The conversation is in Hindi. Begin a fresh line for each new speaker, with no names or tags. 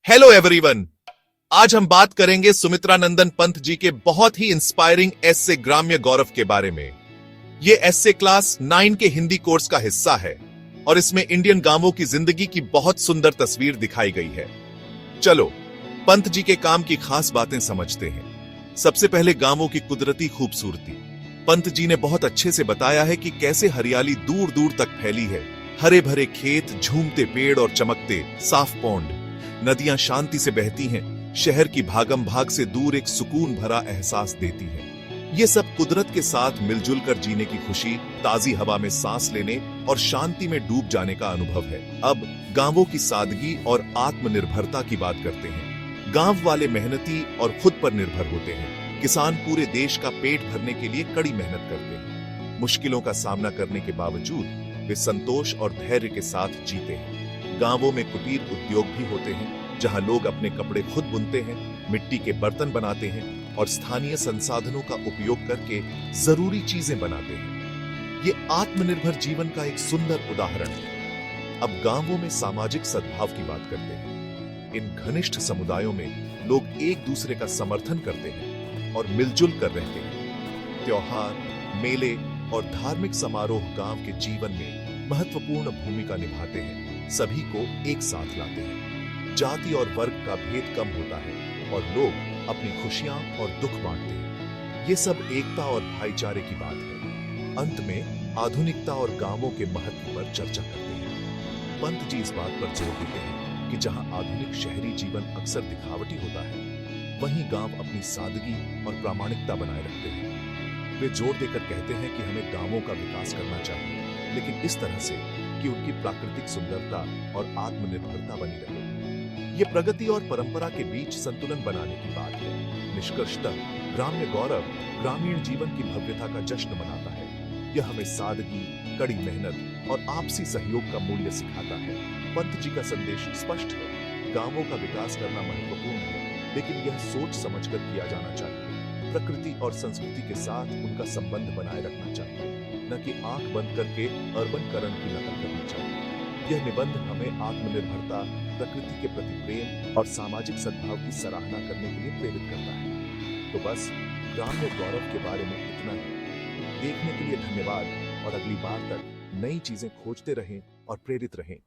Hello everyone. आज हम बात करेंगे सुमित्रा नंदन पंत जी के बहुत ही इंस्पायरिंग एस्से ग्राम्य गौरव के बारे में। ये एस्से क्लास 9 के हिंदी कोर्स का हिस्सा है और इसमें इंडियन गांवों की जिंदगी की बहुत सुंदर तस्वीर दिखाई गई है। चलो पंत जी के काम की खास बातें समझते हैं। सबसे पहले गांवों की कुदरती खूबसूरती। पंत जी ने बहुत अच्छे से बताया है कि कैसे हरियाली दूर दूर तक फैली है। हरे भरे खेत, झूमते पेड़ और चमकते साफ पौंड। नदियां शांति से बहती हैं, शहर की भागम भाग से दूर एक सुकून भरा एहसास देती है। ये सब कुदरत के साथ मिलजुल कर जीने की खुशी, ताजी हवा में सांस लेने और शांति में डूब जाने का अनुभव है। अब गांवों की सादगी और आत्मनिर्भरता की बात करते हैं। गांव वाले मेहनती और खुद पर निर्भर होते हैं। किसान पूरे देश का पेट भरने के लिए कड़ी मेहनत करते हैं। मुश्किलों का सामना करने के बावजूद वे संतोष और धैर्य के साथ जीते हैं। गांवों में कुटीर उद्योग भी होते हैं, जहां लोग अपने कपड़े खुद बुनते हैं, मिट्टी के बर्तन बनाते हैं और स्थानीय संसाधनों का उपयोग करके जरूरी चीजें बनाते हैं। ये आत्मनिर्भर जीवन का एक सुंदर उदाहरण है। अब गांवों में सामाजिक सद्भाव की बात करते हैं। इन घनिष्ठ समुदायों में लोग एक दूसरे का समर्थन करते हैं और मिलजुल कर रहते हैं। त्योहार, मेले और धार्मिक समारोह गांव के जीवन में महत्वपूर्ण भूमिका निभाते हैं, सभी को एक साथ लाते हैं। जाति और वर्ग का भेद कम होता है और लोग अपनी खुशियां और दुख बांटते हैं। ये सब एकता और भाईचारे की बात है। अंत में आधुनिकता और गांवों के महत्व पर चर्चा करते हैं। पंत जी इस बात पर जोर देते हैं कि जहां आधुनिक शहरी जीवन अक्सर दिखावटी होता है, वहीं गांव अपनी सादगी और प्रामाणिकता बनाए रखते हैं। वे जोर देकर कहते हैं कि हमें गांवों का विकास करना चाहिए, लेकिन इस तरह से कि उनकी प्राकृतिक सुंदरता और आत्मनिर्भरता बनी रहे। ये प्रगति और परंपरा के बीच संतुलन बनाने की बात है। निष्कर्षतः ग्राम्य गौरव ग्रामीण जीवन की भव्यता का जश्न मनाता है। यह हमें सादगी, कड़ी मेहनत और आपसी सहयोग का मूल्य सिखाता है। पंत जी का संदेश स्पष्ट है। गांवों का विकास करना महत्वपूर्ण है, लेकिन यह सोच समझकर किया जाना चाहिए। प्रकृति और संस्कृति के साथ उनका संबंध बनाए रखना चाहिए, न कि आंख बंद करके अर्बनकरण की नकल करनी चाहिए। यह निबंध हमें आत्मनिर्भरता, प्रकृति के प्रति प्रेम और सामाजिक सद्भाव की सराहना करने के लिए प्रेरित करता है। तो बस ग्राम्य गौरव के बारे में इतना ही। देखने के लिए धन्यवाद और अगली बार तक नई चीजें खोजते रहें और प्रेरित रहें।